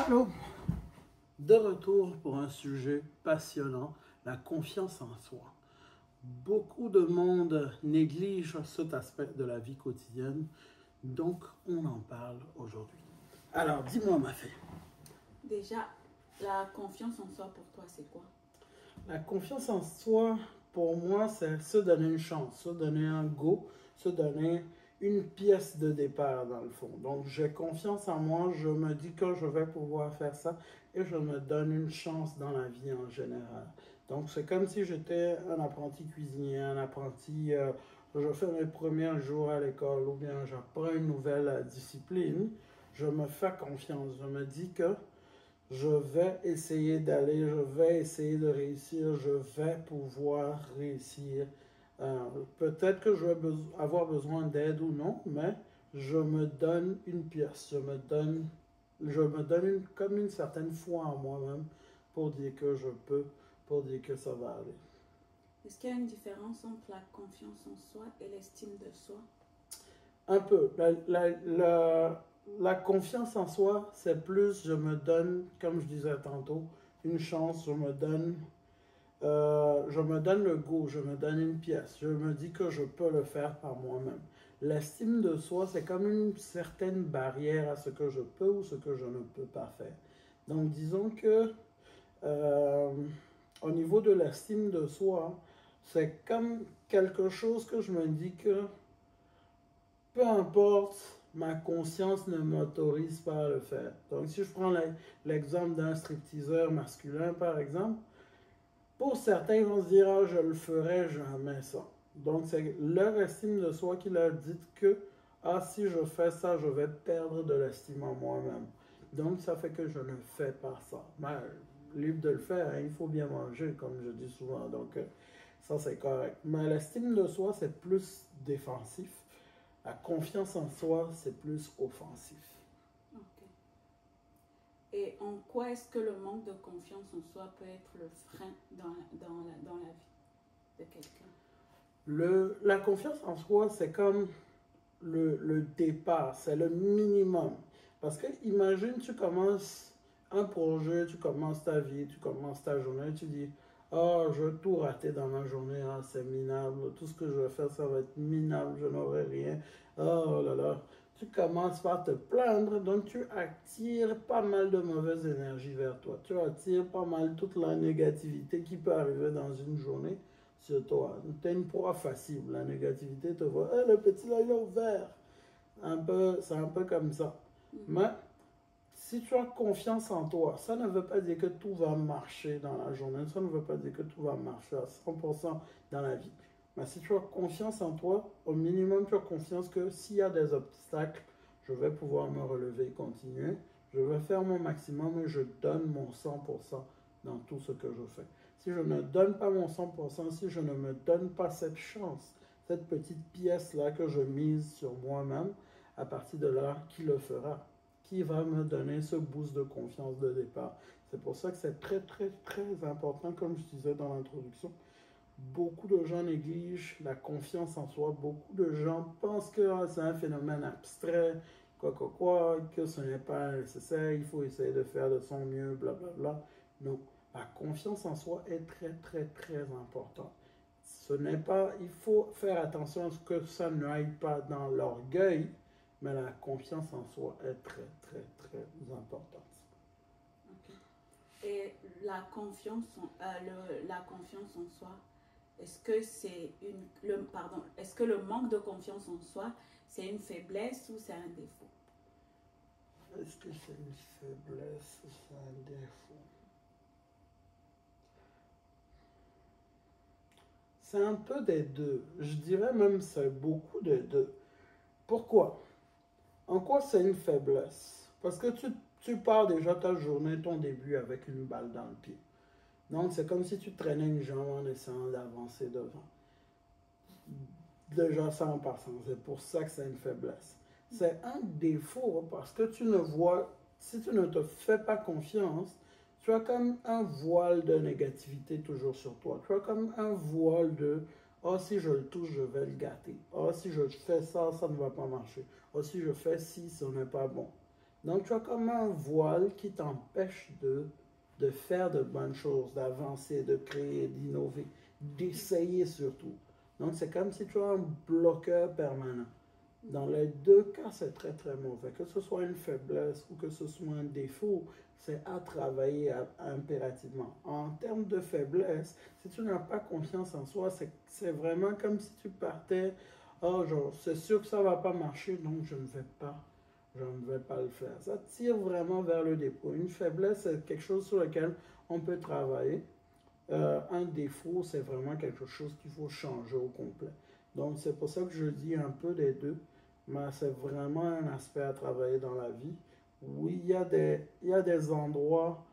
Allô, de retour pour un sujet passionnant, la confiance en soi. Beaucoup de monde néglige cet aspect de la vie quotidienne, donc on en parle aujourd'hui. Alors, dis-moi ma fille. Déjà, la confiance en soi pour toi, c'est quoi? La confiance en soi, pour moi, c'est se donner une chance, se donner un go, se donner une pièce de départ dans le fond. Donc, j'ai confiance en moi, je me dis que je vais pouvoir faire ça et je me donne une chance dans la vie en général. Donc, c'est comme si j'étais un apprenti cuisinier, un apprenti, je fais mes premiers jours à l'école ou bien j'apprends une nouvelle discipline, je me fais confiance, je me dis que je vais essayer d'aller, je vais essayer de réussir, je vais pouvoir réussir. Peut-être que je vais avoir besoin d'aide ou non, mais je me donne une pièce, je me donne comme une certaine foi en moi-même pour dire que je peux, pour dire que ça va aller. Est-ce qu'il y a une différence entre la confiance en soi et l'estime de soi? Un peu. La confiance en soi, c'est plus, je me donne, comme je disais tantôt, une chance, je me donne le goût, je me donne une pièce, je me dis que je peux le faire par moi-même. L'estime de soi, c'est comme une certaine barrière à ce que je peux ou ce que je ne peux pas faire. Donc, disons que euh, au niveau de l'estime de soi, c'est comme quelque chose que je me dis que peu importe, ma conscience ne m'autorise pas à le faire. Donc, si je prends l'exemple d'un stripteaseur masculin, par exemple, pour certains, ils vont se dire, ah, je le ferai jamais ça. Donc, c'est leur estime de soi qui leur dit que, ah, si je fais ça, je vais perdre de l'estime en moi-même. Donc, ça fait que je ne fais pas ça. Mais, libre de le faire, hein, il faut bien manger, comme je dis souvent. Donc, ça, c'est correct. Mais l'estime de soi, c'est plus défensif. La confiance en soi, c'est plus offensif. Ok. Et en quoi est-ce que le manque de confiance en soi peut être le frein dans la vie de quelqu'un? La confiance en soi, c'est comme le départ, c'est le minimum. Parce que imagine, tu commences un projet, tu commences ta vie, tu commences ta journée, tu dis, oh, je vais tout rater dans ma journée, ah, c'est minable, tout ce que je vais faire, ça va être minable, je n'aurai rien, oh là là. Tu commences par te plaindre, donc tu attires pas mal de mauvaise énergie vers toi. Tu attires pas mal toute la négativité qui peut arriver dans une journée sur toi. Tu es une proie facile. La négativité te voit, hey, le petit là, il est ouvert. C'est un peu comme ça. Mais si tu as confiance en toi, ça ne veut pas dire que tout va marcher dans la journée. Ça ne veut pas dire que tout va marcher à 100% dans la vie. Mais si tu as confiance en toi, au minimum, tu as confiance que s'il y a des obstacles, je vais pouvoir me relever et continuer. Je vais faire mon maximum et je donne mon 100% dans tout ce que je fais. Si je ne donne pas mon 100%, si je ne me donne pas cette chance, cette petite pièce-là que je mise sur moi-même, à partir de là, qui le fera? Qui va me donner ce boost de confiance de départ? C'est pour ça que c'est très, très, très important, comme je disais dans l'introduction. Beaucoup de gens négligent la confiance en soi. Beaucoup de gens pensent que c'est un phénomène abstrait, que ce n'est pas nécessaire, il faut essayer de faire de son mieux, blablabla. Non, la confiance en soi est très, très, très importante. Ce n'est pas, il faut faire attention à ce que ça n'aille pas dans l'orgueil, mais la confiance en soi est très, très, très importante. Ok. Et la confiance en soi, est-ce que est-ce que le manque de confiance en soi, c'est une faiblesse ou c'est un défaut? Est-ce que c'est une faiblesse ou c'est un défaut? C'est un peu des deux. Je dirais même que c'est beaucoup des deux. Pourquoi? En quoi c'est une faiblesse? Parce que tu pars déjà ta journée, ton début avec une balle dans le pied. Donc c'est comme si tu traînais une jambe en essayant d'avancer devant. Déjà ça en passant, c'est pour ça que c'est une faiblesse. C'est un défaut parce que tu ne vois, si tu ne te fais pas confiance, tu as comme un voile de négativité toujours sur toi. Tu as comme un voile de, oh si je le touche, je vais le gâter. Oh si je fais ça, ça ne va pas marcher. Oh si je fais ci, ce n'est pas bon. Donc, tu as comme un voile qui t'empêche de faire de bonnes choses, d'avancer, de créer, d'innover, d'essayer surtout. Donc, c'est comme si tu as un bloqueur permanent. Dans les deux cas, c'est très, très mauvais. Que ce soit une faiblesse ou que ce soit un défaut, c'est à travailler impérativement. En termes de faiblesse, si tu n'as pas confiance en soi, c'est vraiment comme si tu partais, oh, genre, c'est sûr que ça ne va pas marcher, donc je ne vais pas le faire. Ça tire vraiment vers le dépôt. Une faiblesse, c'est quelque chose sur lequel on peut travailler. Un défaut, c'est vraiment quelque chose qu'il faut changer au complet. Donc, c'est pour ça que je dis un peu des deux, mais c'est vraiment un aspect à travailler dans la vie. Oui, il y a des endroits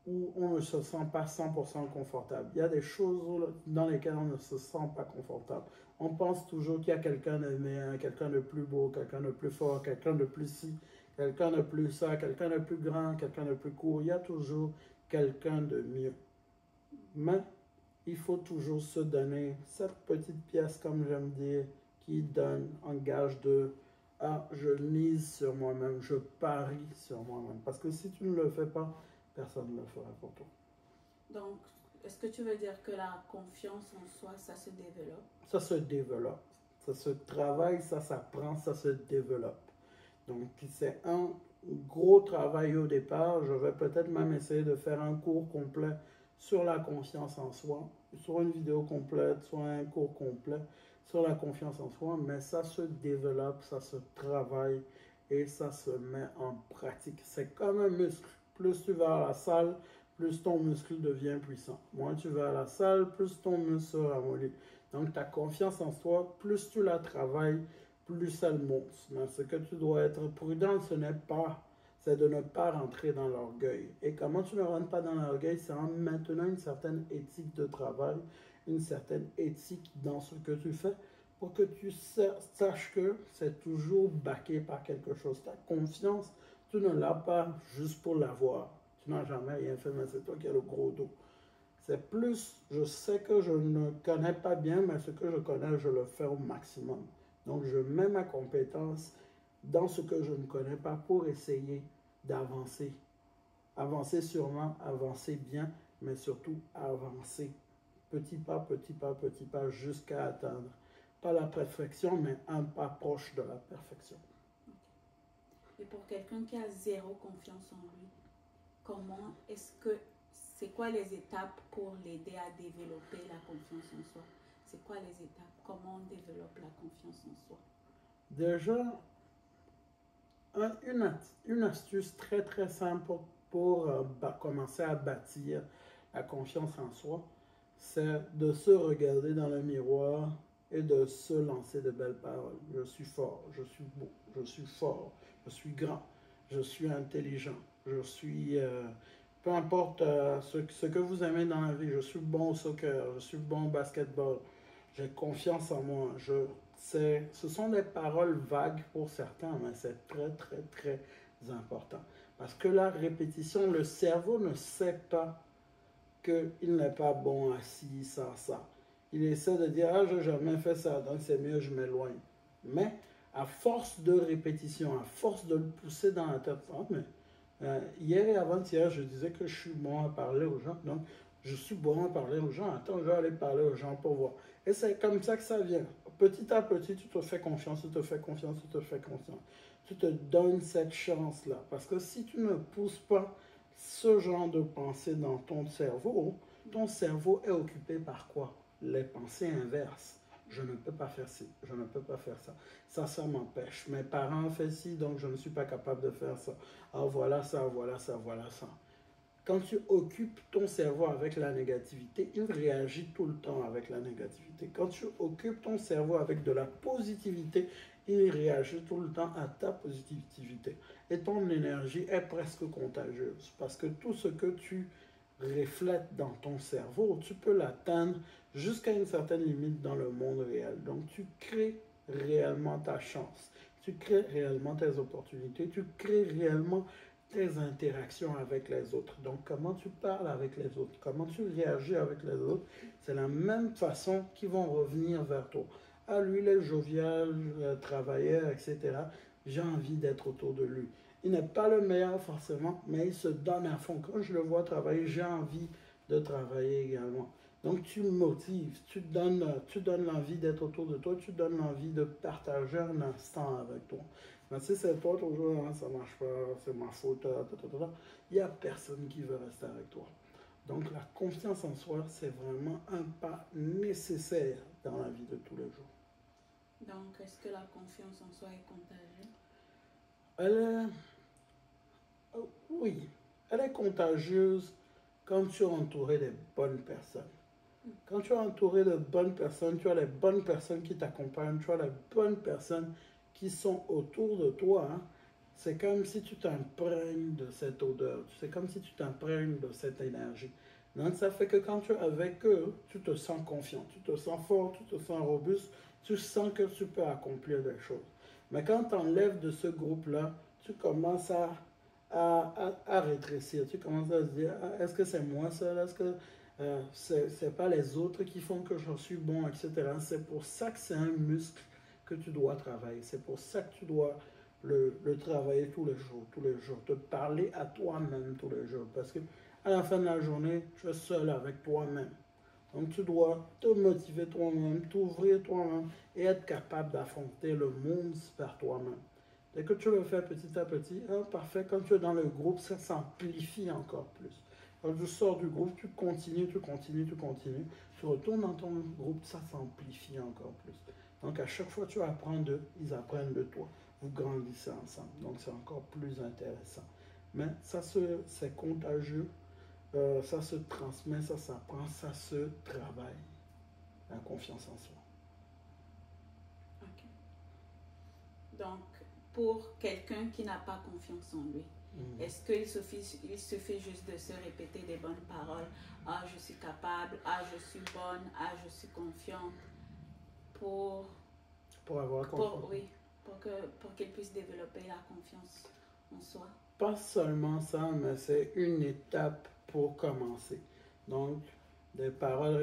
où on ne se sent pas 100% confortable. Il y a des choses dans lesquelles on ne se sent pas confortable. On pense toujours qu'il y a quelqu'un de meilleur, quelqu'un de plus beau, quelqu'un de plus fort, quelqu'un de plus ci, quelqu'un de plus ça, quelqu'un de plus grand, quelqu'un de plus court. Il y a toujours quelqu'un de mieux. Mais il faut toujours se donner cette petite pièce, comme j'aime dire, qui donne un gage de ah, je mise sur moi-même, je parie sur moi-même. Parce que si tu ne le fais pas, personne ne le fera pour toi. Donc, est-ce que tu veux dire que la confiance en soi, ça se développe? Ça se développe. Ça se travaille, ça s'apprend, ça se développe. Donc, c'est un gros travail au départ. Je vais peut-être même essayer de faire un cours complet sur la confiance en soi, soit une vidéo complète, soit un cours complet sur la confiance en soi, mais ça se développe, ça se travaille et ça se met en pratique. C'est comme un muscle. Plus tu vas à la salle, plus ton muscle devient puissant. Moins tu vas à la salle, plus ton muscle se ramollit. Donc ta confiance en soi, plus tu la travailles, plus elle monte. Mais ce que tu dois être prudent, c'est de ne pas rentrer dans l'orgueil. Et comment tu ne rentres pas dans l'orgueil, c'est en maintenant une certaine éthique de travail, une certaine éthique dans ce que tu fais, pour que tu saches que c'est toujours baqué par quelque chose. Ta confiance, tu ne l'as pas juste pour l'avoir. Tu n'as jamais rien fait, mais c'est toi qui as le gros dos. C'est plus, je sais que je ne connais pas bien, mais ce que je connais, je le fais au maximum. Donc, je mets ma compétence dans ce que je ne connais pas pour essayer d'avancer. Avancer sûrement, avancer bien, mais surtout avancer petit pas, petit pas, petit pas, jusqu'à atteindre, pas la perfection, mais un pas proche de la perfection. Et pour quelqu'un qui a zéro confiance en lui, comment est-ce que, c'est quoi les étapes pour l'aider à développer la confiance en soi? C'est quoi les étapes? Comment on développe la confiance en soi? Déjà, une astuce très très simple pour commencer à bâtir la confiance en soi, c'est de se regarder dans le miroir et de se lancer de belles paroles. Je suis fort, je suis beau, je suis fort, je suis grand, je suis intelligent, je suis... peu importe ce que vous aimez dans la vie, je suis bon au soccer, je suis bon au basketball, j'ai confiance en moi. Ce sont des paroles vagues pour certains, mais c'est très, très, très important. Parce que la répétition, le cerveau ne sait pas qu'il n'est pas bon assis, ça. Il essaie de dire, ah, je n'ai jamais fait ça, donc c'est mieux, je m'éloigne. Mais à force de répétition, à force de le pousser dans la tête, oh, mais hier et avant-hier, je disais que je suis bon à parler aux gens, donc je suis bon à parler aux gens. Attends, je vais aller parler aux gens pour voir. Et c'est comme ça que ça vient. Petit à petit, tu te fais confiance, tu te fais confiance, tu te fais confiance. Tu te donnes cette chance-là. Parce que si tu ne pousses pas ce genre de pensée dans ton cerveau est occupé par quoi? Les pensées inverses. Je ne peux pas faire ci, je ne peux pas faire ça. Ça m'empêche. Mes parents ont fait ci, donc je ne suis pas capable de faire ça. Ah, voilà ça, voilà ça, voilà ça. Quand tu occupes ton cerveau avec la négativité, il réagit tout le temps avec la négativité. Quand tu occupes ton cerveau avec de la positivité, il réagit tout le temps à ta positivité. Et ton énergie est presque contagieuse parce que tout ce que tu reflètes dans ton cerveau, tu peux l'atteindre jusqu'à une certaine limite dans le monde réel. Donc tu crées réellement ta chance, tu crées réellement tes opportunités, tu crées réellement tes interactions avec les autres. Donc, comment tu parles avec les autres, comment tu réagis avec les autres, c'est la même façon qu'ils vont revenir vers toi. Ah, lui, il est jovial, travailleur, etc. j'ai envie d'être autour de lui. Il n'est pas le meilleur forcément, mais il se donne à fond. Quand je le vois travailler, j'ai envie de travailler également. Donc tu motives, tu donnes l'envie d'être autour de toi, tu donnes l'envie de partager un instant avec toi. Mais si c'est toi toujours, hein, ça marche pas, c'est ma faute, il n'y a personne qui veut rester avec toi. Donc la confiance en soi, c'est vraiment un pas nécessaire dans la vie de tous les jours. Donc, est-ce que la confiance en soi est contagieuse? Elle est, oui, elle est contagieuse quand tu es entouré des bonnes personnes. Quand tu es entouré de bonnes personnes, tu as les bonnes personnes qui t'accompagnent, tu as les bonnes personnes qui sont autour de toi. Hein. C'est comme si tu t'imprègnes de cette odeur, c'est comme si tu t'imprègnes de cette énergie. Donc ça fait que quand tu es avec eux, tu te sens confiant, tu te sens fort, tu te sens robuste, tu sens que tu peux accomplir des choses. Mais quand tu enlèves de ce groupe-là, tu commences à rétrécir. Tu commences à se dire, ah, est-ce que c'est moi seul? Est-ce que c'est pas les autres qui font que je suis bon, etc. C'est pour ça que c'est un muscle que tu dois travailler. C'est pour ça que tu dois le travailler tous les jours, te parler à toi-même tous les jours. Parce que à la fin de la journée, tu es seul avec toi-même. Donc tu dois te motiver toi-même, t'ouvrir toi-même et être capable d'affronter le monde par toi-même. Dès que tu le fais petit à petit, hein, parfait, quand tu es dans le groupe, ça s'amplifie encore plus. Quand tu sors du groupe, tu continues, tu continues, tu continues. Tu retournes dans ton groupe, ça s'amplifie encore plus. Donc à chaque fois que tu apprends d'eux, ils apprennent de toi. Vous grandissez ensemble. Donc c'est encore plus intéressant. Mais ça, c'est contagieux. Ça se transmet, ça s'apprend, ça se travaille. La confiance en soi. Ok. Donc, pour quelqu'un qui n'a pas confiance en lui, est-ce qu'il suffit juste de se répéter des bonnes paroles? Ah, je suis capable, ah, je suis bonne, ah, je suis confiante, pour avoir confiance. Oui, pour qu'il puisse développer la confiance en soi. Pas seulement ça, mais c'est une étape pour commencer. Donc, des paroles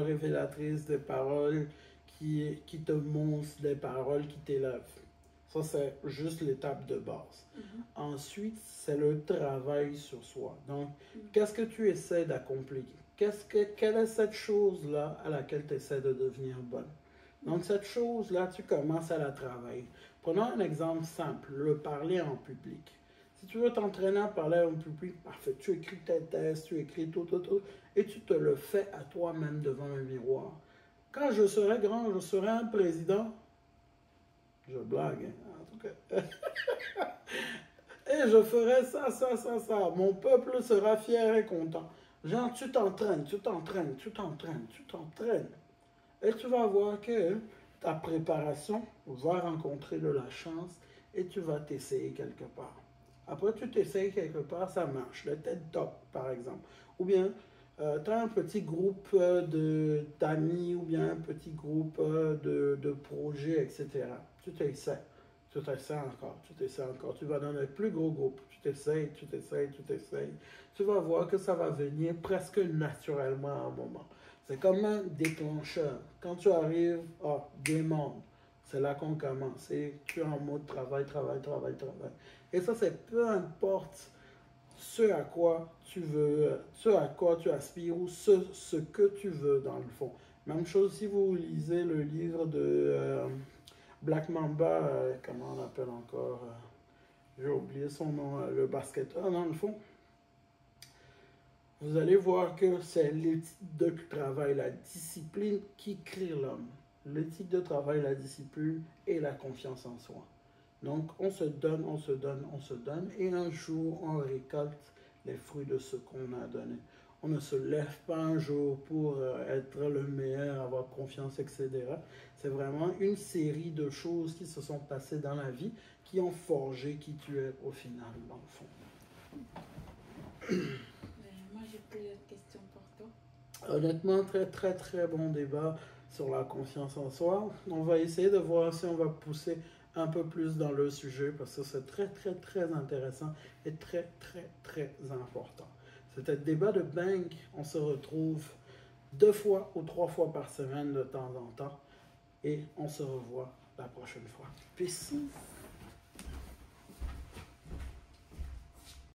révélatrices, des paroles qui te montrent, des paroles qui t'élèvent. Ça, c'est juste l'étape de base. Ensuite, c'est le travail sur soi. Donc, qu'est-ce que tu essaies d'accomplir? Quelle est cette chose-là à laquelle tu essaies de devenir bonne? Donc, cette chose-là, tu commences à la travailler. Prenons un exemple simple, le parler en public. Si tu veux t'entraîner à parler en public, parfait, tu écris tes tests, tu écris tout, et tu te le fais à toi-même devant un miroir. Quand je serai grand, je serai un président. Je blague, hein, en tout cas. Et je ferai ça. Mon peuple sera fier et content. Genre, tu t'entraînes. Et tu vas voir que ta préparation va rencontrer de la chance et tu vas t'essayer quelque part. Après, tu t'essayes quelque part, ça marche. Le TED Talk, par exemple. Ou bien, tu as un petit groupe d'amis ou bien un petit groupe de projets, etc. Tu t'essayes encore. Tu vas dans le plus gros groupe. Tu t'essayes. Tu vas voir que ça va venir presque naturellement à un moment. C'est comme un déclencheur. Quand tu arrives, demande. C'est là qu'on commence. Et tu es en mode travail. Et ça, c'est peu importe ce à quoi tu veux, ce à quoi tu aspires ou ce que tu veux dans le fond. Même chose si vous lisez le livre de Black Mamba, comment on l'appelle encore, j'ai oublié son nom, le basketteur dans le fond. Vous allez voir que c'est l'éthique de travail, la discipline qui crée l'homme. L'éthique de travail, la discipline et la confiance en soi. Donc, on se donne, et un jour, on récolte les fruits de ce qu'on a donné. On ne se lève pas un jour pour être le meilleur, avoir confiance, etc. C'est vraiment une série de choses qui se sont passées dans la vie, qui ont forgé qui tu es au final, dans le fond. Moi, j'ai plusieurs questions pour toi. Honnêtement, très bon débat sur la confiance en soi. On va essayer de voir si on va pousser un peu plus dans le sujet parce que c'est très intéressant et très important. C'était le débat de Bank. On se retrouve 2 fois ou 3 fois par semaine de temps en temps et on se revoit la prochaine fois. Peace.